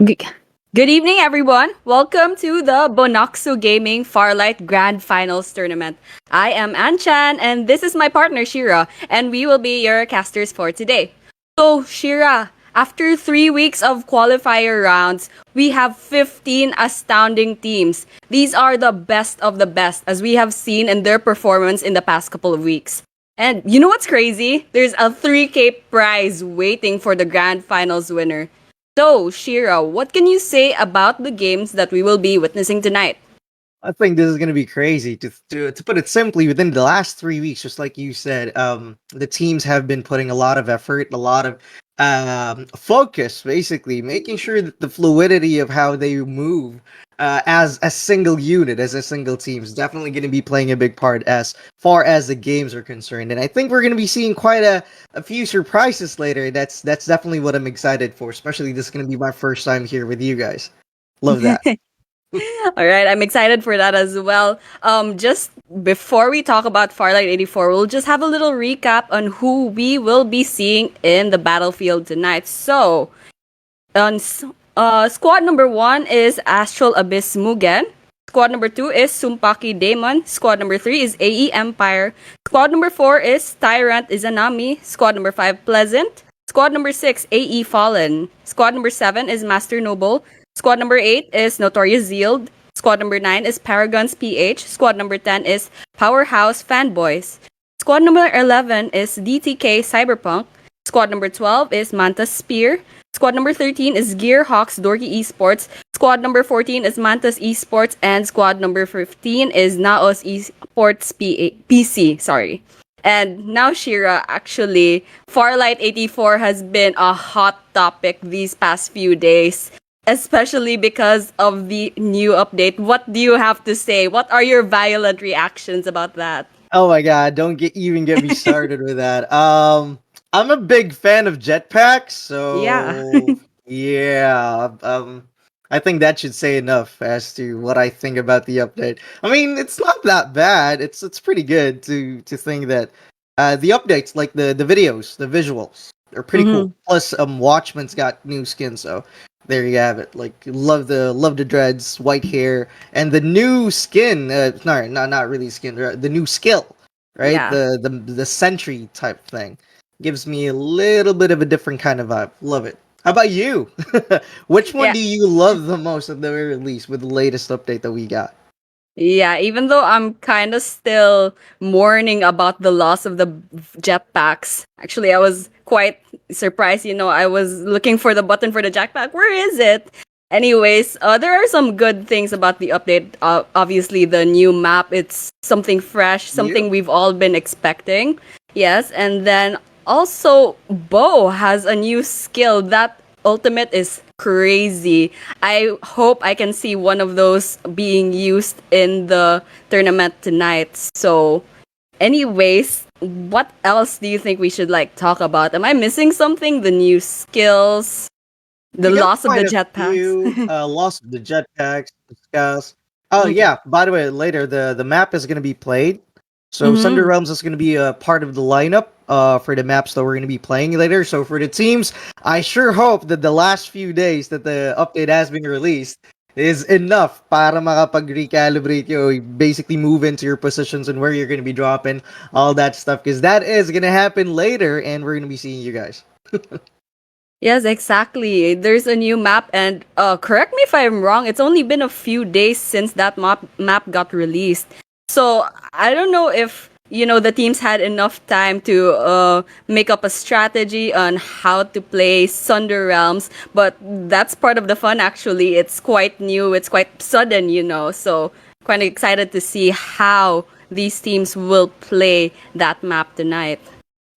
G- Good evening, everyone. Welcome to the Bonaksu Gaming Farlight Grand Finals Tournament. I am Anchan, and this is my partner Shira, and we will be your casters for today. So, Shira, after 3 weeks of qualifier rounds, we have 15 astounding teams. These are the best of the best, as we have seen in their performance in the past couple of weeks. And you know what's crazy? There's a 3K prize waiting for the grand finals winner. So, Shira, what can you say about the games that we will be witnessing tonight? I think this is going to be crazy. To put it simply, within the last 3 weeks, just like you said, the teams have been putting a lot of effort, a lot of focus, basically making sure that the fluidity of how they move as a single unit, as a single team, is definitely going to be playing a big part as far as the games are concerned. And I think we're going to be seeing quite a few surprises later. That's definitely what I'm excited for. Especially this is going to be my first time here with you guys. Love that. All right, I'm excited for that as well. Just before we talk about Farlight 84, we'll just have a little recap on who we will be seeing in the battlefield tonight. So, squad number 1 is Astral Abyss Mugen. Squad number 2 is Sumpaki Daemon. Squad number 3 is AE Empire. Squad number 4 is Tyrant Izanami. Squad number 5 Pleasant. Squad number 6 AE Fallen. Squad number 7 is Master Noble. Squad number 8 is Notorious Zealed. Squad number 9 is Paragon's PH. Squad number 10 is Powerhouse Fanboys. Squad number 11 is DTK Cyberpunk. Squad number 12 is Manta's Spear. Squad number 13 is Gearhawks Dorky Esports. Squad number 14 is Mantas Esports. And squad number 15 is Naos Esports PC. Sorry. And now, Shira, actually, Farlight 84 has been a hot topic these past few days, especially because of the new update. What do you have to say? What are your violent reactions about that? Oh my god, don't get me started with that. I'm a big fan of jetpacks, Yeah. so yeah. I think that should say enough as to what I think about the update. I mean, it's not that bad. It's pretty good to think that the updates, like the videos, the visuals, are pretty cool. Mm-hmm. Plus, Watchman's got new skin, so there you have it. Like, love the dreads, white hair, and the new skin. No, not really skin. The new skill, right? Yeah. The sentry type thing gives me a little bit of a different kind of vibe. Love it. How about you? Which one Yeah. do you love the most at the very least with the latest update that we got? Yeah, even though I'm kind of still mourning about the loss of the jetpacks. Actually, I was quite surprised. I was looking for the button for the jetpack. Where is it? Anyways, there are some good things about the update. Obviously, the new map, it's something fresh, You? something we've all been expecting. Yes, and then also, Bo has a new skill. That ultimate is crazy. I hope I can see one of those being used in the tournament tonight. So, anyways, what else do you think we should talk about? Am I missing something? The new skills, the We got loss of the quite a jetpacks. few lost the jetpacks, discuss. Oh Mhm. yeah, by the way, later the map is gonna be played. So Sunder Mhm. Realms is gonna be a part of the lineup for the maps that we're gonna be playing later. So for the teams, I sure hope that the last few days that the update has been released is enough para makapag-recalibrate you, basically move into your positions and where you're gonna be dropping, all that stuff. Because that is gonna happen later and we're gonna be seeing you guys. Yes, exactly. There's a new map, and correct me if I'm wrong. It's only been a few days since that map got released. So I don't know if the teams had enough time to make up a strategy on how to play Sunder Realms. But that's part of the fun. Actually, it's quite new. It's quite sudden. So quite excited to see how these teams will play that map tonight.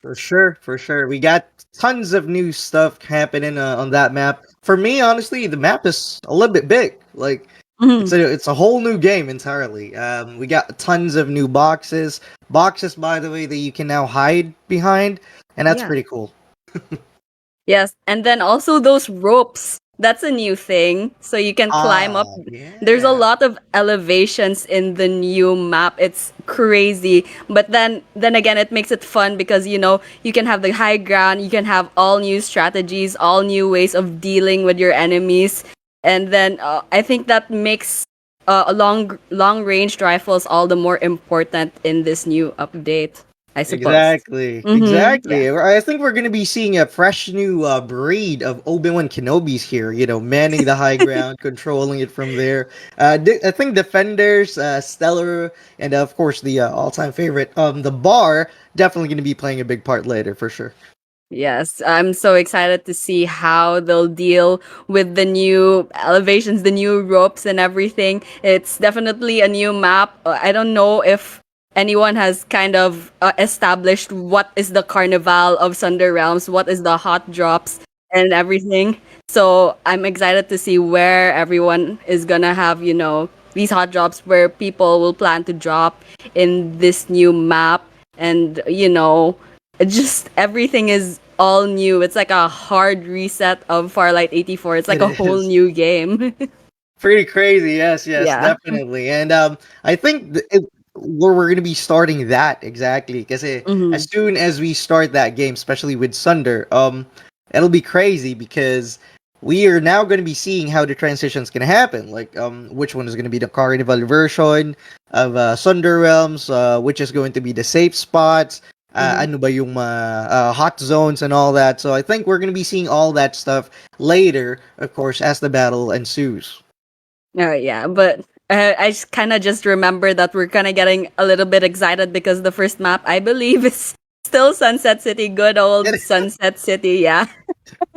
For sure, for sure. We got tons of new stuff happening on that map. For me, honestly, the map is a little bit big. Like Mhm. it's a whole new game entirely. We got tons of new boxes. Boxes, by the way, that you can now hide behind, and that's Yeah. pretty cool. Yes, and then also those ropes. That's a new thing. So you can climb up. Ah, There's a yeah. lot of elevations in the new map. It's crazy. But then again it makes it fun because you can have the high ground, you can have all new strategies, all new ways of dealing with your enemies. And then I think that makes a long range rifles all the more important in this new update, I suppose. Exactly, Yeah. exactly. I think we're gonna be seeing a fresh new breed of Obi-Wan Kenobis here. You know, manning the high ground, controlling it from there. I think defenders, stellar, and of course the all-time favorite, the bar, definitely gonna be playing a big part later for sure. Yes, I'm so excited to see how they'll deal with the new elevations, the new ropes, and everything. It's definitely a new map. I don't know if anyone has kind of established what is the Carnival of Sunder Realms, what is the hot drops, and everything. So I'm excited to see where everyone is gonna have, these hot drops where people will plan to drop in this new map. And, just everything is all new. It's like a hard reset of Farlight 84. It's like It a whole is. new game. Pretty crazy, yes, yes, Yeah. definitely. And I think we're going to be starting that exactly because Hmm. as soon as we start that game, especially with Sunder, it'll be crazy because we are now going to be seeing how the transitions can happen. Like, which one is going to be the Carnival version of Sunder Realms, which is going to be the safe spots. Hmm. Ano ba yung hot zones and all that. So I think we're going to be seeing all that stuff later, of course, as the battle ensues. Yeah, but I just kind of just remember that we're kind of getting a little bit excited because the first map, I believe, is still Sunset City, good old It, Sunset City. Yeah.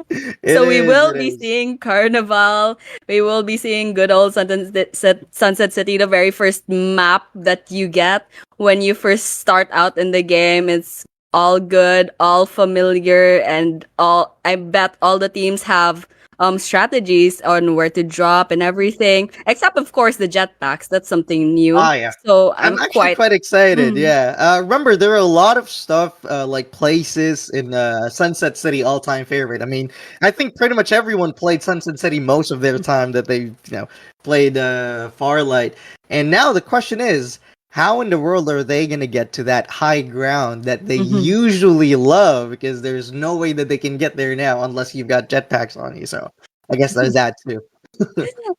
it So we is. will It be is. seeing Carnival. We will be seeing good old Sunset City, the very first map that you get when you first start out in the game. It's all good, all familiar, and all. I bet all the teams have strategies on where to drop and everything, except of course the jetpacks. That's something new. Ah, yeah. So I'm I'm actually quite. quite excited. Mhm. Yeah. Remember, there are a lot of stuff like places in Sunset City, all time favorite. I mean, I think pretty much everyone played Sunset City most of their time that they played Farlight. And now the question is, how in the world are they gonna get to that high ground that they Mhm. usually love? Because there's no way that they can get there now unless you've got jetpacks on you. So I guess there's that too.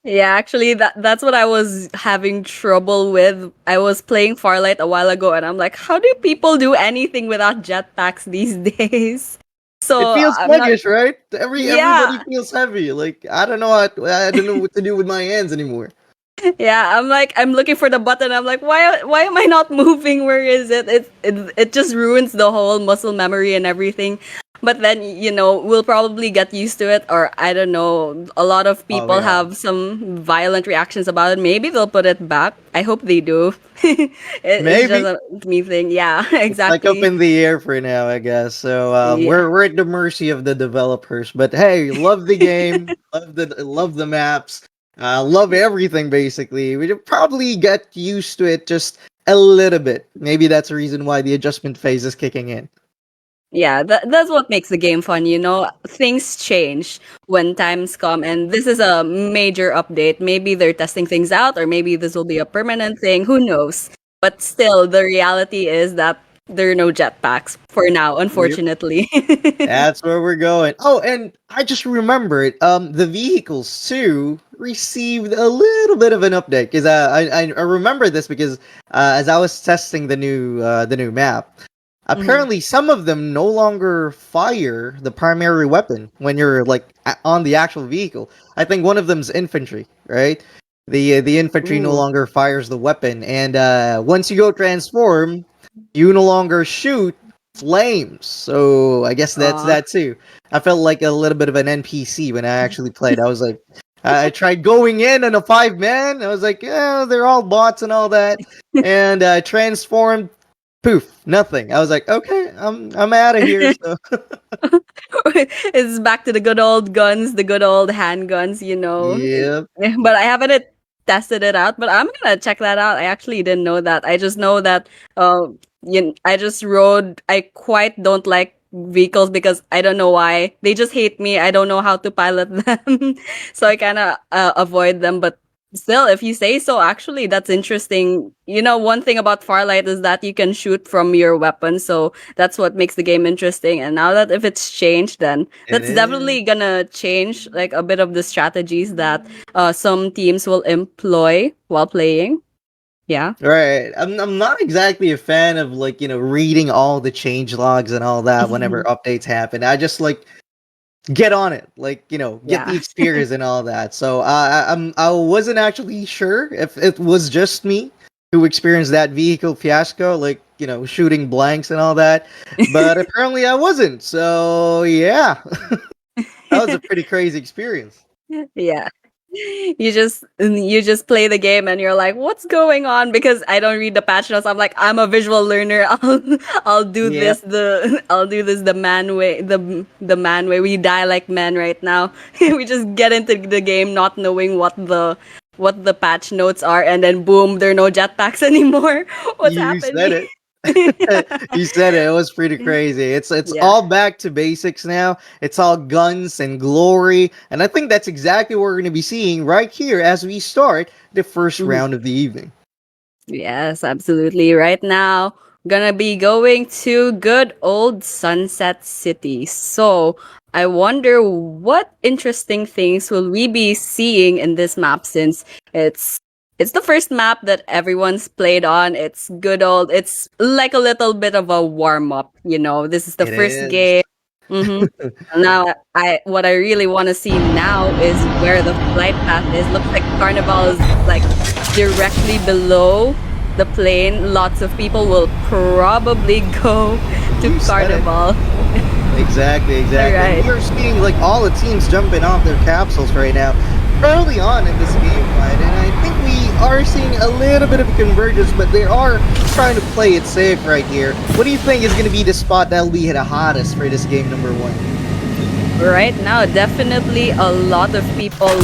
Yeah, actually, that's what I was having trouble with. I was playing Farlight a while ago, and I'm like, how do people do anything without jetpacks these days? It So feels I'm not. sluggish, right? Everybody Yeah, feels heavy. Like I don't know what to do with my hands anymore. yeah. I'm like, I'm looking for the button. I'm like, why am I not moving? Where is it? It just ruins the whole muscle memory and everything. But then, we'll probably get used to it, or I don't know. A lot of Oh people yeah, have some violent reactions about it. Maybe they'll put it back. I hope they do. It's just maybe a me thing. Yeah, it's like up exactly. in the air for now, I guess. So Yeah. we're at the mercy of the developers. But hey, love the game, love the maps, love everything. Basically, we probably get used to it just a little bit. Maybe that's the reason why the adjustment phase is kicking in. Yeah, that's what makes the game fun, Things change when times come, and this is a major update. Maybe they're testing things out, or maybe this will be a permanent thing. Who knows? But still, the reality is that there are no jetpacks for now, Yep. unfortunately. That's where we're going. Oh, and I just remembered, the vehicles too received a little bit of an update because I remember this because as I was testing the new map, Mhm. apparently some of them no longer fire the primary weapon when you're like on the actual vehicle. I think one of them's infantry, right? The infantry no Ooh. longer fires the weapon, and once you go transform, you no longer shoot flames. So I guess that's Aw. that too. I felt like a little bit of an NPC when I actually played. I was like, I tried going in on a 5 man. I was like, yeah, they're all bots and all that, and transformed. Poof, nothing. I was like, okay, I'm out of here. So It's back to the good old guns, the good old handguns. yeah, But I haven't tested it out, but I'm gonna check that out. I actually didn't know that. I just know that I just rode. I quite don't like vehicles because I don't know why. They just hate me. I don't know how to pilot them. So I kind of avoid them, but Still, if you say so, actually, that's interesting. You know, one thing about Farlight is that you can shoot from your weapon, so that's what makes the game interesting. And now that if it's changed, then It that's is. definitely gonna change like a bit of the strategies that some teams will employ while playing. Yeah. Right. I'm not exactly a fan of like, reading all the change logs and all that whenever updates happen. I just like get on it, like, get the Yeah. experience and all that. So I wasn't actually sure if it was just me who experienced that vehicle fiasco, like, shooting blanks and all that, but apparently I wasn't. So yeah, that was a pretty crazy experience. Yeah. You just play the game and you're like, what's going on? Because I don't read the patch notes. I'm like, I'm a visual learner. I'll do Yeah. this I'll do this the man way, the man way. We die like men right now. We just get into the game not knowing what the patch notes are, and then boom, there are no jetpacks anymore. What's You said happening? it. You said it. It was pretty crazy. It's Yeah. all back to basics now. It's all guns and glory, and I think that's exactly what we're going to be seeing right here as we start the first Mhm. round of the evening. Yes, absolutely. Right now, gonna be going to good old Sunset City. So, I wonder what interesting things will we be seeing in this map, since it's the first map that everyone's played on. It's good old. It's like a little bit of a warm up, This is the It first is. game. Mhm. Now, what I really want to see now is where the flight path is. Looks like Carnival is like directly below the plane. Lots of people will probably go to You said it. Carnival. Exactly, All exactly. And right. we're seeing like all the teams jumping off their capsules right now, early on in this game fight, and I think we are seeing a little bit of a convergence, but they are trying to play it safe right here. What do you think is going to be the spot that'll be the hottest for this game number one? Right now, definitely a lot of people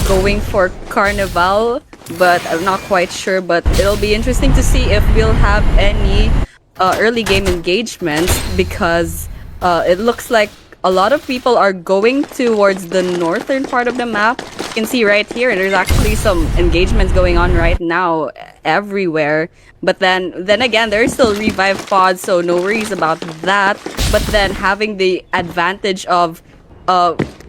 going for Carnival, but I'm not quite sure. But it'll be interesting to see if we'll have any early game engagements, because it looks like a lot of people are going towards the northern part of the map. You can see right here, there's actually some engagements going on right now everywhere. But then again, there's still revive pods, so no worries about that. But then having the advantage of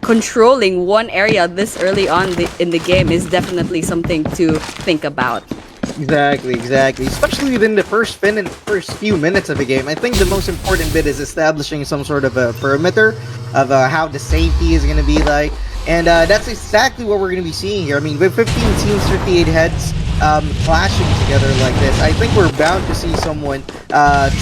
controlling one area this early on in the game is definitely something to think about. Exactly, exactly. Especially within the first few minutes of a game. I think the most important bit is establishing some sort of a perimeter of how the safety is going to be like. And that's exactly what we're going to be seeing here. I mean, with 15 teams, 58 heads clashing together like this, I think we're bound to see someone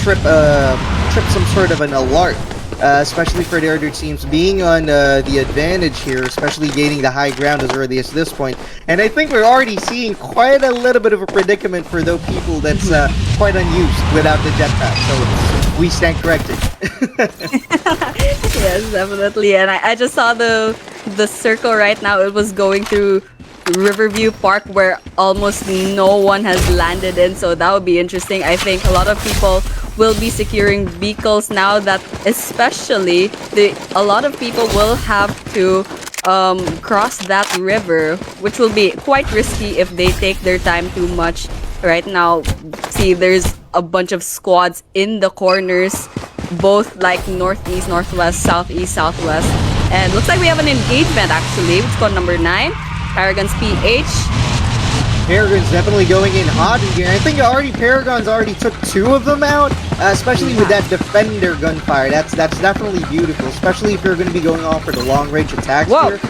trip some sort of an alert. Especially for the other teams being on the advantage here, especially gaining the high ground as early as this point. And I think we're already seeing quite a little bit of a predicament for those people that's quite unused without the jetpack. So we stand corrected. Yes, definitely. And I just saw the circle right now. It was going through Riverview Park, where almost no one has landed in. So that would be interesting. I think a lot of people will be securing vehicles now, that especially a lot of people will have to cross that river, which will be quite risky if they take their time too much. Right now, see, there's a bunch of squads in the corners, both like northeast, northwest, southeast, southwest. And looks like we have an engagement actually with squad number 9, Paragon's PH. Paragon's definitely going in hot in here. I think Paragon's already took 2 of them out, especially with that defender gunfire. That's definitely beautiful, especially if you're going to be going on for the long range attacks Whoa. here.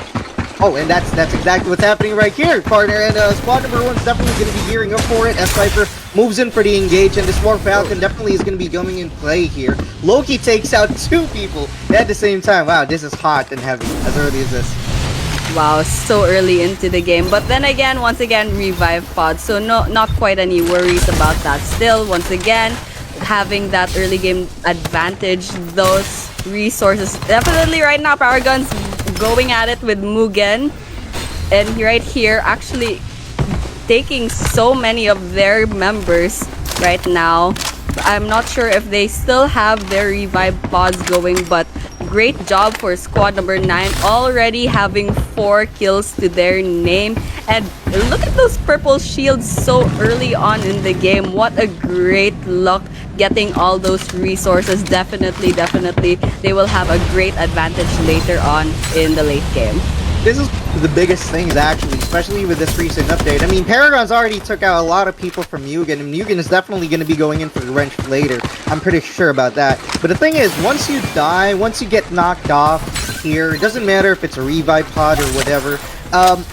Oh, and that's exactly what's happening right here, partner. And squad number 1's definitely going to be gearing up for it. S-Viper moves in for the engage, and this War Falcon definitely is going to be going in play here. Loki takes out 2 people at the same time. Wow, this is hot and heavy as early as this. Wow, so early into the game. But then again, once again, revive pod. So not quite any worries about that. Still, once again, having that early game advantage, those resources. Definitely right now, Paragon's going at it with Mugen. And right here, actually taking so many of their members right now. I'm not sure if they still have their revive pods going, but great job for squad number 9, already having 4 kills to their name. And look at those purple shields so early on in the game. What a great luck getting all those resources. Definitely, they will have a great advantage later on in the late game. This is the biggest things actually, especially with this recent update. I mean, Paragon's already took out a lot of people from Mugen, and Mugen is definitely going to be going in for the wrench later. I'm pretty sure about that. But the thing is, once you die, once you get knocked off here, it doesn't matter if it's a revive pod or whatever.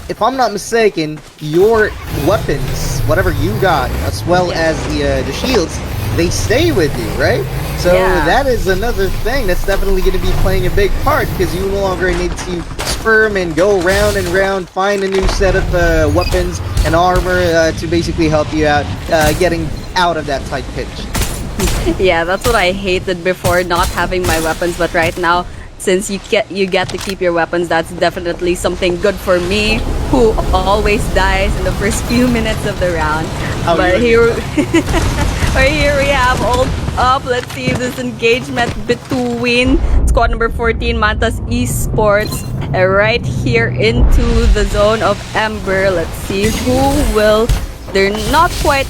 If I'm not mistaken, your weapons, whatever you got, as well as the shields, they stay with you, right? So that is another thing that's definitely going to be playing a big part, because you no longer need to sperm and go round and round, find a new set of weapons and armor to basically help you out getting out of that tight pinch. Yeah, that's what I hated before, not having my weapons, but right now, since you get to keep your weapons, that's definitely something good for me, who always dies in the first few minutes of the round. Oh, but here we have ult up. Let's see if this engagement between squad number 14, Mantas Esports, right here into the zone of Ember. Let's see who will. They're not quite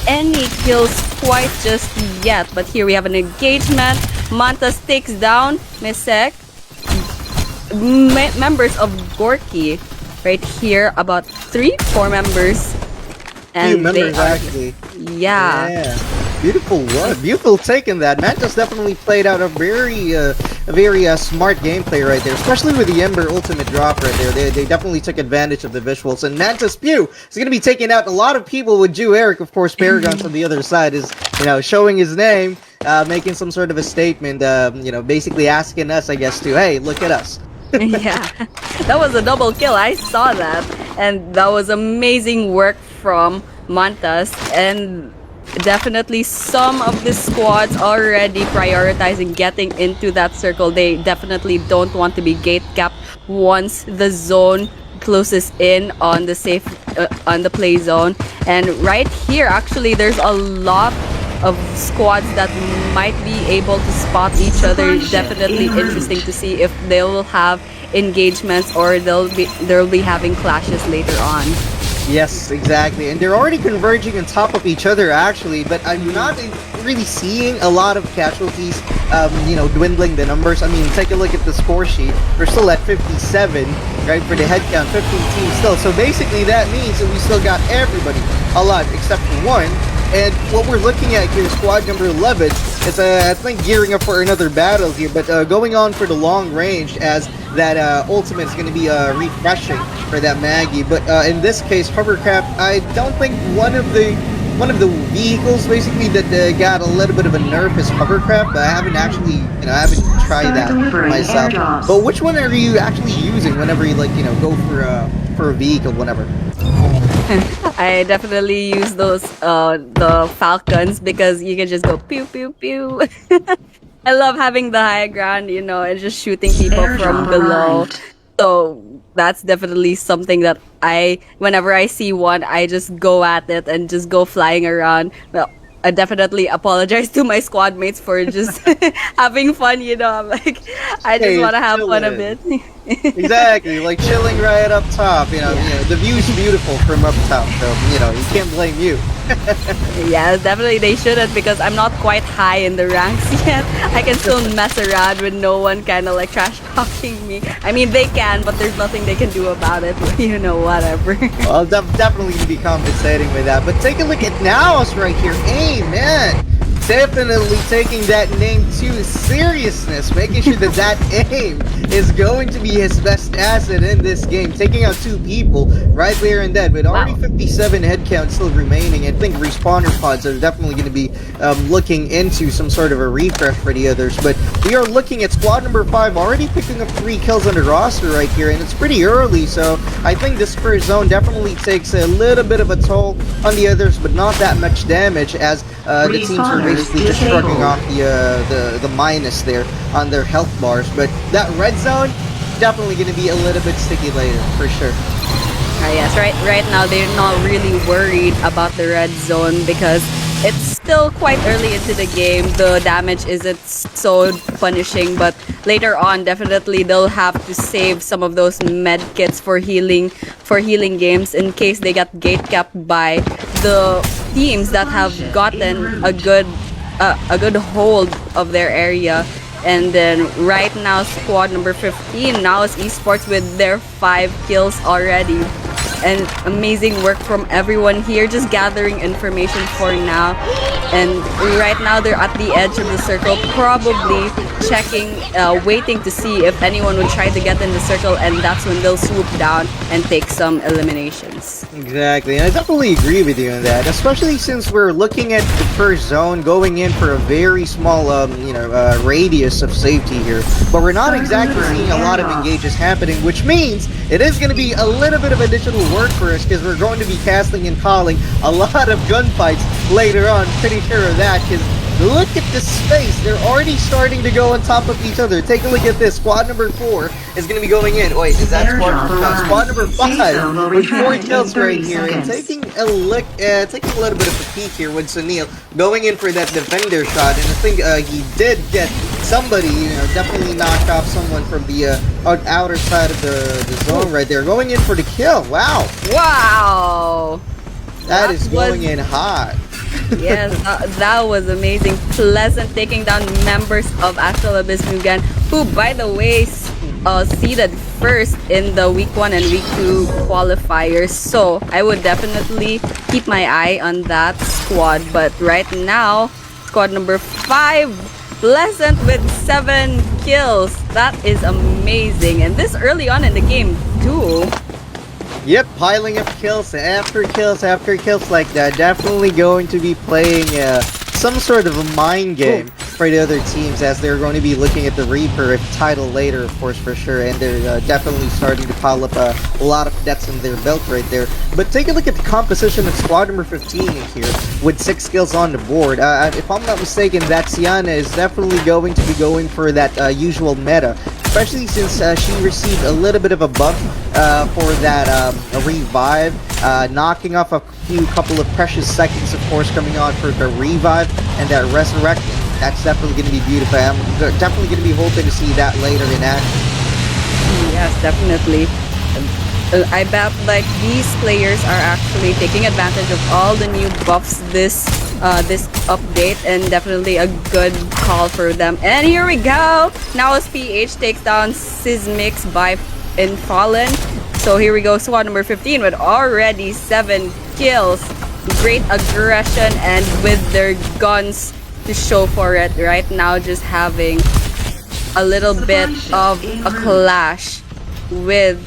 any kills quite just yet, but here we have an engagement. Mantas takes down Misek. Members of Gorky right here, about 3-4 members. And few members actually. Yeah. Beautiful work. Beautiful take in that. Mantas definitely played out a very smart gameplay right there, especially with the Ember ultimate drop right there. They definitely took advantage of the visuals. And Mantas Pew is going to be taking out a lot of people with Jew Eric. Of course, Paragon's on the other side is, showing his name, making some sort of a statement, basically asking us, I guess, to, hey, look at us. Yeah, that was a double kill. I saw that, and that was amazing work from Mantas. And definitely some of the squads already prioritizing getting into that circle. They definitely don't want to be gate capped once the zone closes in on the safe on the play zone. And right here, actually, there's a lot of squads that might be able to spot each other. Definitely interesting to see if they will have engagements or they'll be having clashes later on. Yes, exactly. And they're already converging on top of each other, actually, but I'm not really seeing a lot of casualties, dwindling the numbers. I mean, take a look at the score sheet. We're still at 57, right, for the head count, 15 teams still. So basically that means that we still got everybody alive except for one. And what we're looking at here, squad number 11, is, I think, gearing up for another battle here, but going on for the long range, as that ultimate is going to be refreshing for that Maggie. But in this case, hovercraft, I don't think one of the vehicles basically that got a little bit of a nerf is hovercraft. But I haven't actually, I haven't tried that myself. But which one are you actually using whenever you go for a vehicle, whatever? I definitely use those the Falcons, because you can just go pew pew pew. I love having the high ground, and just shooting people from below. So that's definitely something that whenever I see one, I just go at it and just go flying around. Well, I definitely apologize to my squad mates for just having fun, I'm like, I just want to have fun a bit. Exactly, like chilling right up top, the view's beautiful from up top, so, you can't blame you. Yeah, definitely they shouldn't, because I'm not quite high in the ranks yet. I can still mess around with no one kind of like trash talking me. I mean, they can, but there's nothing they can do about it, whatever. Well, definitely to be compensating with that, but take a look at Naos right here. Amen. Definitely taking that name to seriousness, making sure that aim is going to be his best asset in this game, taking out 2 people right there and then, with already 57 head count still remaining. I think respawner pods are definitely going to be looking into some sort of a refresh for the others, but we are looking at squad number 5 already picking up 3 kills on the roster right here, and it's pretty early, so I think this first zone definitely takes a little bit of a toll on the others, but not that much damage, as the teams are basically just shrugging off the minus there on their health bars. But that red zone, definitely going to be a little bit sticky later, for sure. Yes, right now they're not really worried about the red zone, because it's still quite early into the game. The damage isn't so punishing, but later on, definitely they'll have to save some of those med kits for healing games in case they get gate capped by the teams that have gotten a good hold of their area. And then right now, squad number 15, now is esports with their 5 kills already. And amazing work from everyone here, just gathering information for now. And right now they're at the edge of the circle, probably checking, waiting to see if anyone would try to get in the circle, and that's when they'll swoop down and take some eliminations. Exactly, and I definitely agree with you on that, especially since we're looking at the first zone going in for a very small, radius of safety here. But we're not exactly seeing a lot of engages happening, which means it is going to be a little bit of additional work for us because we're going to be casting and calling a lot of gunfights later on. Pretty sure of that, because look at the space. They're already starting to go on top of each other. Take a look at this. Squad number 4 is going to be going in. Wait, is that squad number 5 with 4 kills right here, and taking a look, taking a little bit of a peek here with Sunil going in for that defender shot, and I think he did get somebody, definitely knocked off someone from the outer side of the zone right there, going in for the kill. Wow. Wow! That is going in hot. Yes, that was amazing. Pleasant taking down members of Astral Abyss Mugen, who, by the way, seeded first in the week 1 and week 2 qualifiers. So I would definitely keep my eye on that squad. But right now, squad number 5, Pleasant with 7 kills. That is amazing. And this early on in the game too. Yep, piling up kills after kills after kills like that. Definitely going to be playing some sort of a mind game for the other teams, as they're going to be looking at the Reaper title later, of course, for sure. And they're definitely starting to pile up a lot of deaths in their belt right there. But take a look at the composition of squad number 15 here with 6 kills on the board. If I'm not mistaken, that Siana is definitely going to be going for that usual meta, especially since she received a little bit of a buff for that revive, knocking off a couple of precious seconds, of course, coming on for the revive and that resurrect. That's definitely going to be beautiful. I'm definitely going to be hoping to see that later in action. Yes, definitely. I bet like these players are actually taking advantage of all the new buffs this update, and definitely a good call for them. And here we go. Now as PH takes down Sismix by Infallen. So here we go, squad number 15 with already 7 kills. Great aggression and with their guns to show for it. Right now just having a little bit of a clash with,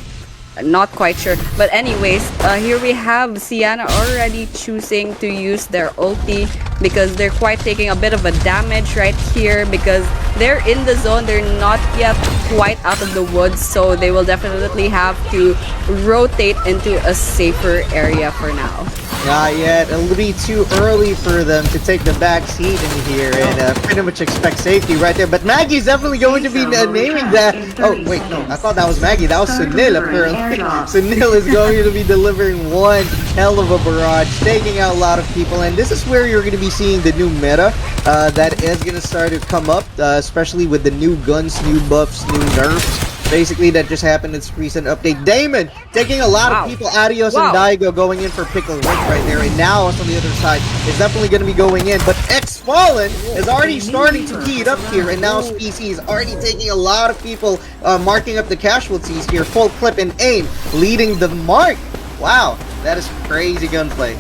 not quite sure, but anyways, here we have Siana already choosing to use their ulti because they're quite taking a bit of a damage right here because they're in the zone. They're not yet quite out of the woods, so they will definitely have to rotate into a safer area for now. Not yet. It'll be too early for them to take the back seat in here and pretty much expect safety right there. But Maggie's definitely going to be naming that. Oh, wait, no. I thought that was Maggie. That was Sunil, apparently. Sunil is going to be delivering one hell of a barrage, taking out a lot of people. And this is where you're going to be seeing the new meta that is going to start to come up, especially with the new guns, new buffs, new nerfs. Basically, that just happened in this recent update. Damon taking a lot of people. Adios and Daigo going in for Pickle Rick right there. And now on the other side is definitely going to be going in. But X-Fallen is already starting to key it up here. And now Species is already taking a lot of people, marking up the casualties here. Full clip and aim, leading the mark. Wow, that is crazy gunplay.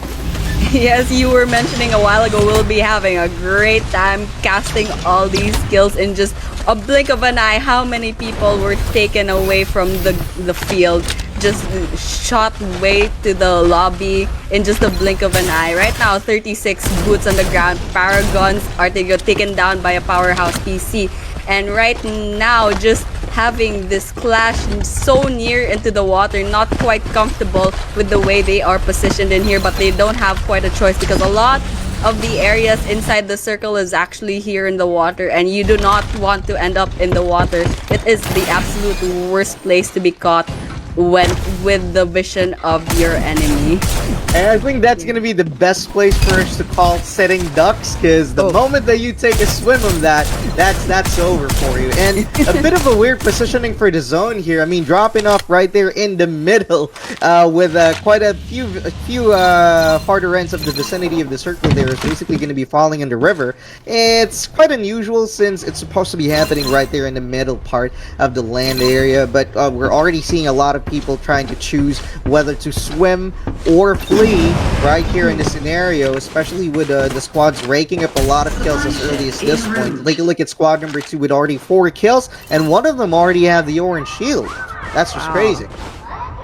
Yes, you were mentioning a while ago, we'll be having a great time casting all these skills in just a blink of an eye. How many people were taken away from the field, just shot way to the lobby in just a blink of an eye. Right now, 36 boots on the ground. Paragons are taken down by a powerhouse PC. And right now, just having this clash so near into the water, not quite comfortable with the way they are positioned in here, but they don't have quite a choice because a lot of the areas inside the circle is actually here in the water, and you do not want to end up in the water. It is the absolute worst place to be caught went with the vision of your enemy. And I think that's gonna be the best place for us to call setting ducks, because the Oh. moment that you take a swim of that's over for you. And a bit of a weird positioning for the zone here. I mean, dropping off right there in the middle, with quite a few farther ends of the vicinity of the circle. There is basically going to be falling in the river. It's quite unusual since it's supposed to be happening right there in the middle part of the land area. But we're already seeing a lot of people trying to choose whether to swim or flee right here in this scenario, especially with the squads raking up a lot of kills as early as this point. Take a look at squad number 2 with already 4 kills, and one of them already have the orange shield. That's just Wow. crazy.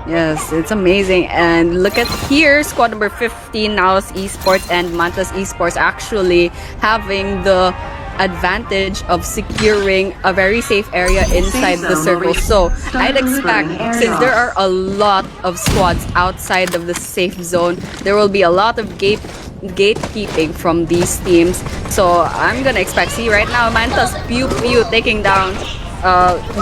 Yes, it's amazing. And look at here, squad number 15, Naos Esports and Mantas Esports actually having the advantage of securing a very safe area inside the circle. So I'd expect, since there are a lot of squads outside of the safe zone, there will be a lot of gatekeeping from these teams. So I'm gonna expect, see right now, Mantas Pew Pew taking down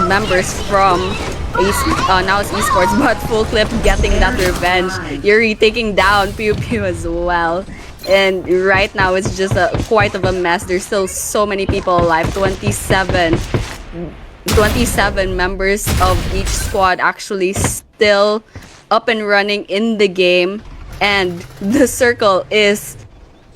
members from now it's esports, but full clip getting that revenge. Yuri taking down Pew Pew as well. And right now it's just quite of a mess. There's still so many people alive. 27 members of each squad actually still up and running in the game. And the circle is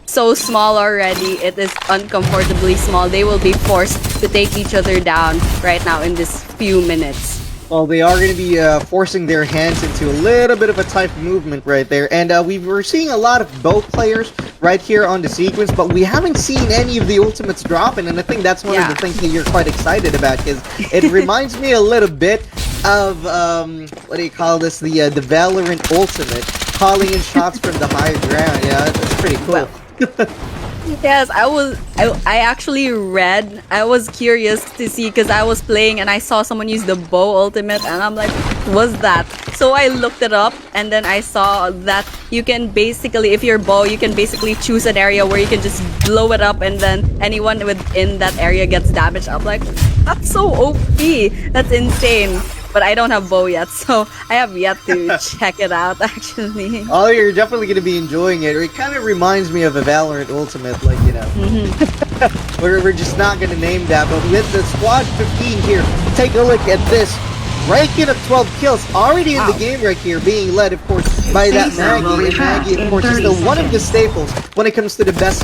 so small already. It is uncomfortably small. They will be forced to take each other down right now in this few minutes. Well, they are going to be forcing their hands into a little bit of a tight movement right there. And we're seeing a lot of bow players right here on the sequence, but we haven't seen any of the ultimates dropping. And I think that's one of the things that you're quite excited about, because it reminds me a little bit of, what do you call this, the Valorant ultimate, calling in shots from the high ground. Yeah, that's pretty cool. Yes, I actually read. I was curious to see because I was playing and I saw someone use the bow ultimate and I'm like, what's that? So I looked it up and then I saw that you can basically, if you're bow, you can basically choose an area where you can just blow it up and then anyone within that area gets damaged. I'm like, that's so OP. That's insane. But I don't have bow yet, so I have yet to check it out, actually. Oh, you're definitely going to be enjoying it. It kind of reminds me of a Valorant Ultimate, like, you know. We're just not going to name that, but with the Squad 15 here, take a look at this. Ranking of 12 kills already in the game right here, being led, of course, by that Maggie. And Maggie, of course, is still one of the staples when it comes to the best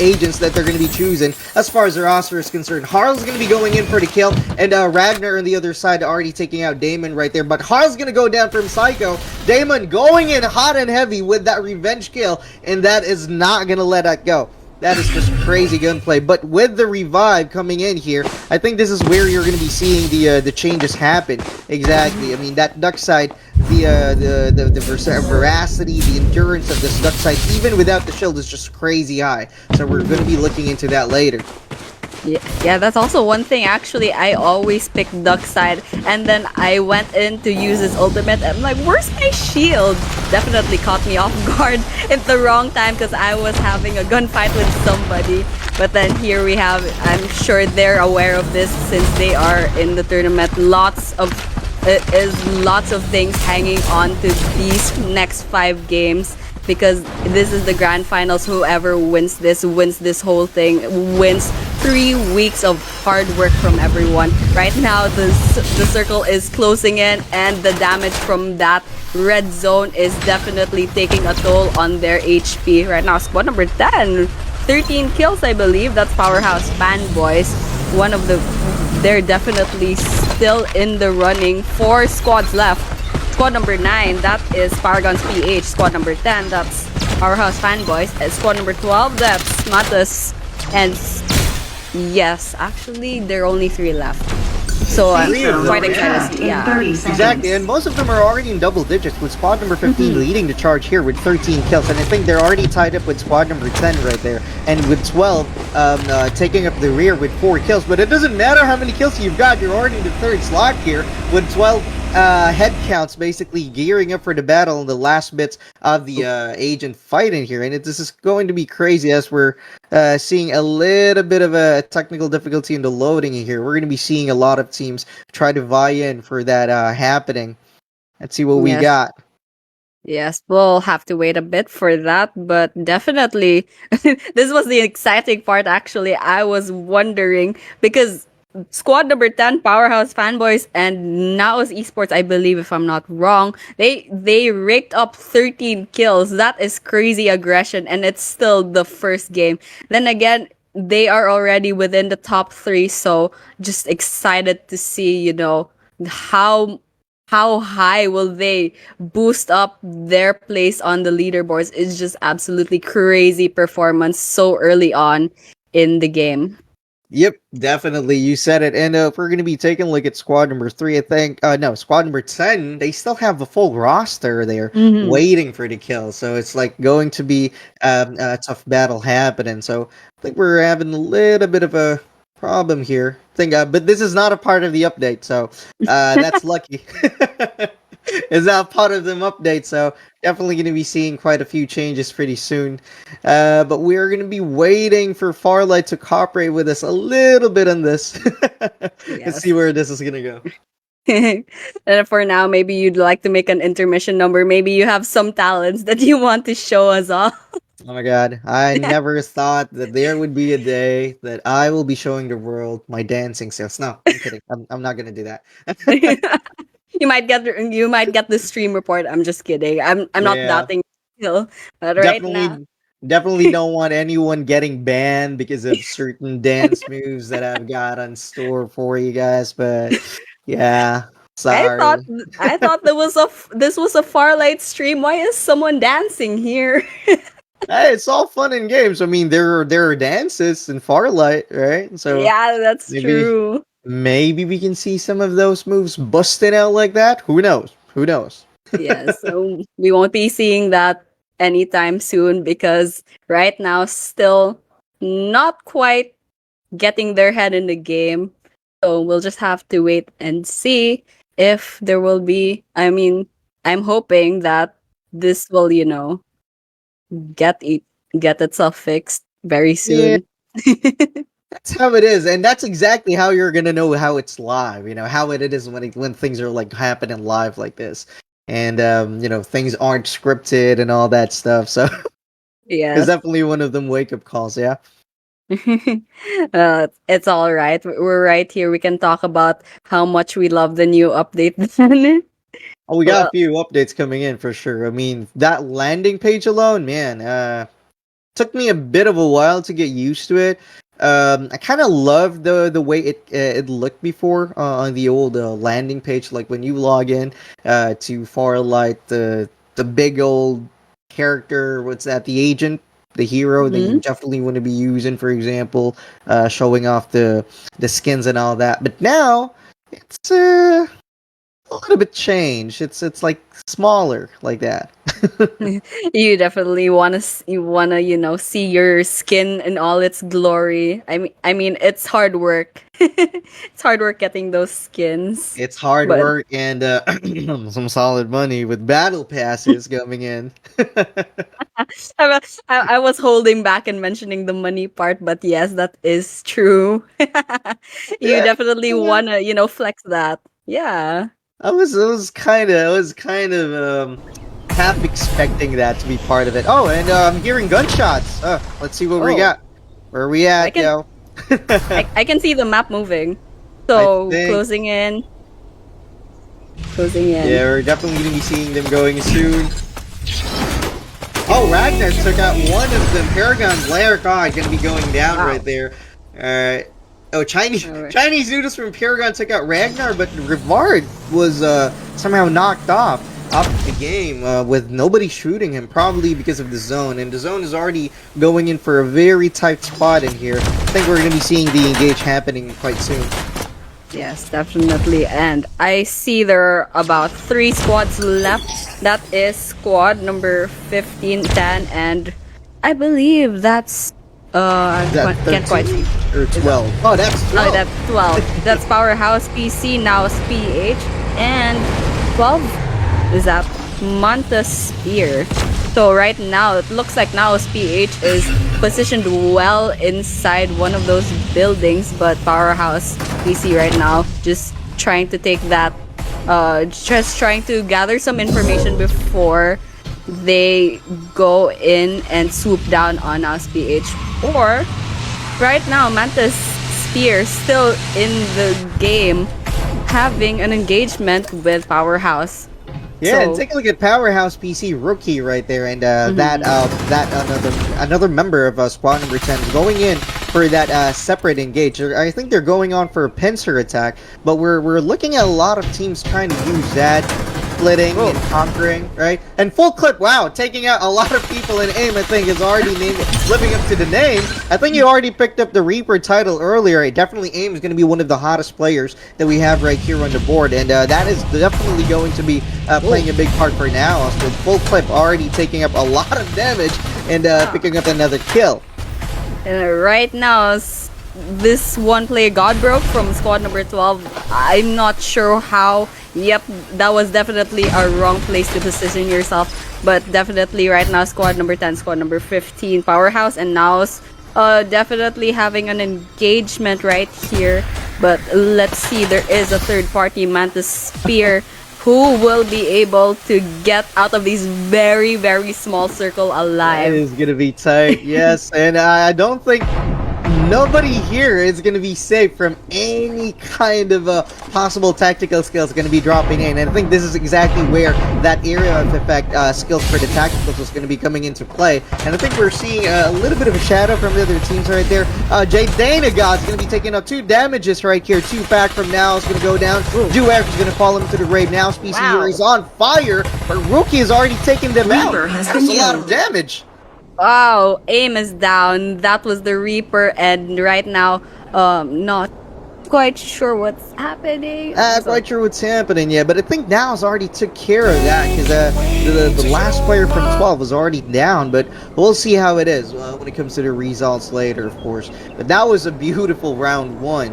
agents that they're going to be choosing as far as the roster is concerned. Harl's going to be going in for the kill, and Ragnar on the other side already taking out Damon right there. But Harl's going to go down from Psycho. Damon going in hot and heavy with that revenge kill, and that is not going to let that go. That is just crazy gunplay. But with the revive coming in here, I think this is where you're going to be seeing the changes happen. Exactly. I mean, that duck side, the veracity, the endurance of this duck side, even without the shield, is just crazy high. So we're going to be looking into that later. Yeah, that's also one thing. Actually, I always pick duck side, and then I went in to use his ultimate. I'm like, where's my shield? Definitely caught me off guard at the wrong time because I was having a gunfight with somebody. But then here we have, I'm sure they're aware of this since they are in the tournament. Lots of things hanging on to these next 5 games. Because this is the grand finals. Whoever wins this whole thing, wins 3 weeks of hard work from everyone. Right now, the circle is closing in, and the damage from that red zone is definitely taking a toll on their HP. Right now, squad number 10, 13 kills, I believe. That's Powerhouse Fanboys. They're definitely still in the running. 4 squads left. Squad number 9, that is Paragons PH. Squad number 10, that's Powerhouse Fanboys. And squad number 12, that's Matus. And yes, actually, there are only 3 left. So I'm quite excited to see. Yeah, exactly. And most of them are already in double digits, with squad number 15 leading the charge here with 13 kills. And I think they're already tied up with squad number 10 right there. And with 12 taking up the rear with 4 kills. But it doesn't matter how many kills you've got, you're already in the 3rd slot here with 12 head counts, basically gearing up for the battle in the last bits of the agent fight in here. And this is going to be crazy as we're seeing a little bit of a technical difficulty in the loading in here. We're going to be seeing a lot of teams try to vie in for that happening. Let's see what we Yes. got. Yes, we'll have to wait a bit for that, but definitely this was the exciting part actually. I was wondering because squad number 10 Powerhouse Fanboys and Naos Esports, I believe if I'm not wrong, they raked up 13 kills. That is crazy aggression and it's still the first game. Then again, they are already within the top 3, so just excited to see, how how high will they boost up their place on the leaderboards. It's just absolutely crazy performance so early on in the game. Yep, definitely. You said it. And if we're going to be taking a look at squad number 3, I think, no, squad number 10, they still have the full roster there Mm-hmm. waiting for the kill. So it's like going to be a tough battle happening. So I think we're having a little bit of a problem here. But this is not a part of the update. So that's lucky. It's not part of them update. So definitely going to be seeing quite a few changes pretty soon. But we're going to be waiting for Farlight to cooperate with us a little bit on this. Let's see Yes. where this is going to go. And for now, maybe you'd like to make an intermission number. Maybe you have some talents that you want to show us all. Oh my god, I never thought that there would be a day that I will be showing the world my dancing skills. No, I'm kidding. I'm not going to do that. You might get the stream report. I'm just kidding. I'm not Yeah. doubting still, but right now. Definitely don't want anyone getting banned because of certain dance moves that I've got on store for you guys, but yeah, I thought sorry. I thought this was a Farlight stream. Why is someone dancing here? Hey, it's all fun and games. I mean, there are dances in Farlight, right? So Yeah, that's maybe true. maybe we can see some of those moves busting out like that. Who knows? Who knows? Yes, so we won't be seeing that anytime soon because right now still not quite getting their head in the game. So we'll just have to wait and see if there will be. I mean, I'm hoping that this will, get it get itself fixed very Yeah, soon. that's how it is, and that's exactly how you're gonna know how it's live. You know how it is when things are like happening live like this, and things aren't scripted and all that stuff. So it's Yes. definitely one of them wake up calls. Yeah. It's all right. We're right here. We can talk about how much we love the new update. Then. Oh, we got a Well, few updates coming in for sure. I mean, that landing page alone, man, took me a bit of a while to get used to it. I kind of loved the way it looked before on the old landing page. Like when you log in to Farlight, the big old character, what's that? The agent, the hero that you mhm. definitely want to be using, for example, showing off the skins and all that. But now it's a little bit changed. It's like smaller like that. You definitely see your skin in all its glory. I mean, it's hard work. It's hard work getting those skins, It's hard but work and some solid money with battle passes coming in. I was holding back and mentioning the money part. But yes, that is true. You Yeah, definitely wanna, flex that. Yeah. I was kind of half expecting that to be part of it. Oh, and I'm hearing gunshots. Let's see what we Oh, got. Where are we I at, can yo? I can see the map moving. I So think closing in, closing in. yeah, we're definitely gonna be seeing them going soon. Oh, Ragnar took out one of them. Paragon Blair God gonna be going down Wow. right there. Alright. Oh, Chinese Alright. Chinese noodles from Paragon took out Ragnar, but Rivard was somehow knocked off the game with nobody shooting him, probably because of the zone. And the zone is already going in for a very tight spot in here. I think we're gonna be seeing the engage happening quite soon. Yes, definitely. And I see there are about 3 squads left. That is squad number 15, 10, and I believe that's I Is that can't quite 13 see. or Is that, 12? Oh, that's no, 12. that's 12. That's Powerhouse PC, now is PH, and 12 is that Manta Spear. So right now, it looks like now PH is positioned well inside one of those buildings, but Powerhouse PC right now just trying to take that just trying to gather some information before they go in and swoop down on us, BH. Or right now, Mantis Spear still in the game, having an engagement with Powerhouse. Yeah, and So, take a look at Powerhouse PC rookie right there, and that mhm. another member of squad number 10 is going in for that separate engage. I think they're going on for a pincer attack, but we're looking at a lot of teams trying to use that, splitting Oh, and conquering, right? And full clip, wow, taking out a lot of people in aim. I think is already living up to the name. I think you already picked up the Reaper title earlier. Definitely aim is going to be one of the hottest players that we have right here on the board, and that is definitely going to be playing a big part for now. So full clip already taking up a lot of damage and picking up another kill. and right now, this one player got broke from squad number 12. I'm not sure how. Yep, that was definitely a wrong place to position yourself. But definitely right now, squad number 10, squad number 15, Powerhouse, and Naos definitely having an engagement right here. But let's see, there is a third party, Mantis Spear, who will be able to get out of this very, very small circle That alive. is gonna be tight, yes. And I don't think nobody here is going to be safe from any kind of possible tactical skills going to be dropping in. And I think this is exactly where that area of effect skills for the tacticals is going to be coming into play. And I think we're seeing a little bit of a shadow from the other teams right there. Jay Danagod's going to be taking out 2 damages right here. 2 back from now is going to go down. Dueck is going to fall into the grave now. Species here is on fire, but Rookie has already taken them out. That's a lot of damage. Wow, aim is down. That was the Reaper, and right now, not quite sure what's happening. Quite sure what's happening yet, but I think Now's already took care of that because the last player from 12 was already down, but we'll see how it is when it comes to the results later, of course. But that was a beautiful round 1.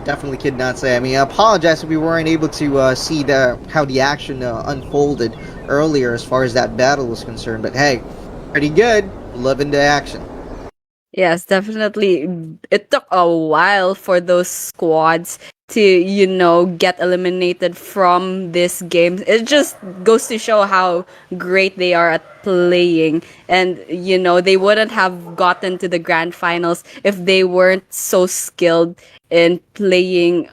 Definitely could not say. I mean, I apologize if we weren't able to see how the action unfolded earlier as far as that battle was concerned, but hey, pretty good. Loving the action. Yes, definitely. It took a while for those squads to, get eliminated from this game. It just goes to show how great they are at playing. And, they wouldn't have gotten to the grand finals if they weren't so skilled in playing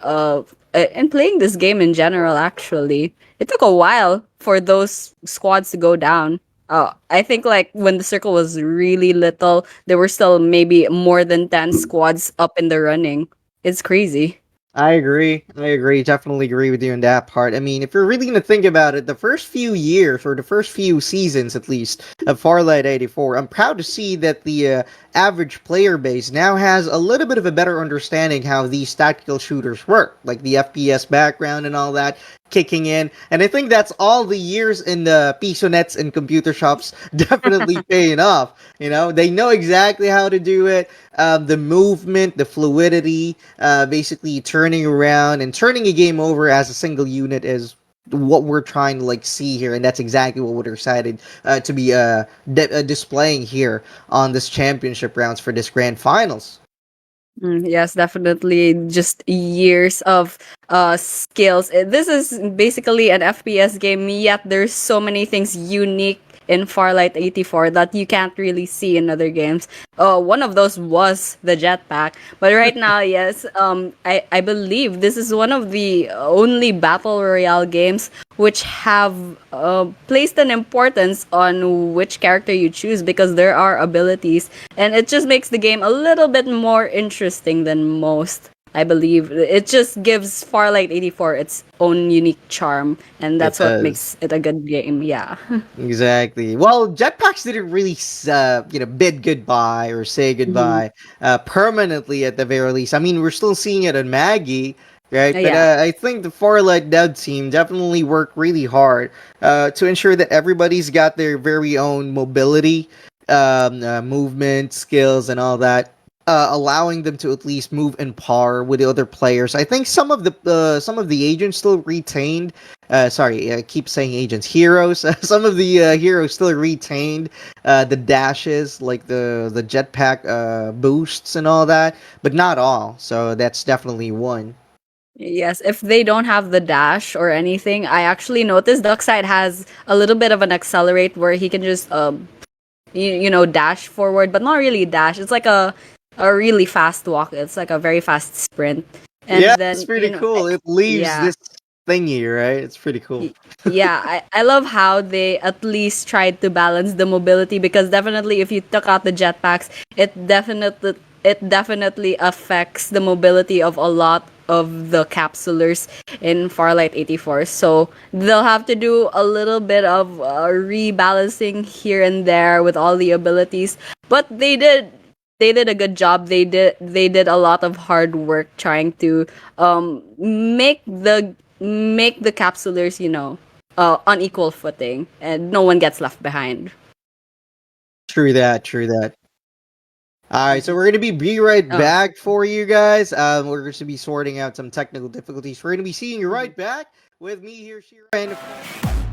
this game in general, actually. It took a while for those squads to go down. I think like when the circle was really little, there were still maybe more than 10 squads up in the running. It's crazy. I agree. I agree. Definitely agree with you in that part. I mean, if you're really going to think about it, the first few years, or the first few seasons at least, of Farlight 84, I'm proud to see that the average player base now has a little bit of a better understanding how these tactical shooters work, like the FPS background and all that kicking in. And I think that's all the years in the piso nets and computer shops definitely paying off. They know exactly how to do it. The movement, the fluidity, basically turning around and turning a game over as a single unit is what we're trying to see here, and that's exactly what we're excited to be displaying here on this championship rounds for this grand finals. Yes, definitely. Just years of skills. This is basically an FPS game, yet there's so many things unique in Farlight 84 that you can't really see in other games. One of those was the jetpack. But right now, yes, I believe this is one of the only Battle Royale games which have placed an importance on which character you choose because there are abilities. And it just makes the game a little bit more interesting than most. I believe it just gives Farlight 84 its own unique charm, and It that's what does. makes it a good game. Yeah. Exactly. Well, jetpacks didn't really, bid goodbye or say Mhm. goodbye permanently at the very least. I mean, we're still seeing it on Maggie, right? But Yeah. I think the Farlight Dev team definitely worked really hard to ensure that everybody's got their very own mobility, movement, skills, and all that. Allowing them to at least move in par with the other players. I think some of the agents still retained sorry, I keep saying agents. Heroes. Some of the heroes still retained the dashes, like the jetpack boosts and all that, but not all. So that's definitely one. Yes, if they don't have the dash or anything, I actually noticed Duckside has a little bit of an accelerate where he can just dash forward, but not really dash. It's like a really fast walk. It's like a very fast sprint. Yeah, And it's then, pretty cool. It leaves yeah. this thingy, right? It's pretty cool. Yeah, I love how they at least tried to balance the mobility, because definitely if you took out the jetpacks, it definitely affects the mobility of a lot of the capsulers in Farlight 84. So they'll have to do a little bit of rebalancing here and there with all the abilities, but they did a good job. They did a lot of hard work trying to make the capsulers, on equal footing, and no one gets left behind. True that. True that. All right, so we're gonna be right Oh, back for you guys. We're going to be sorting out some technical difficulties. We're gonna be seeing you right back with me here, Shira, and of course.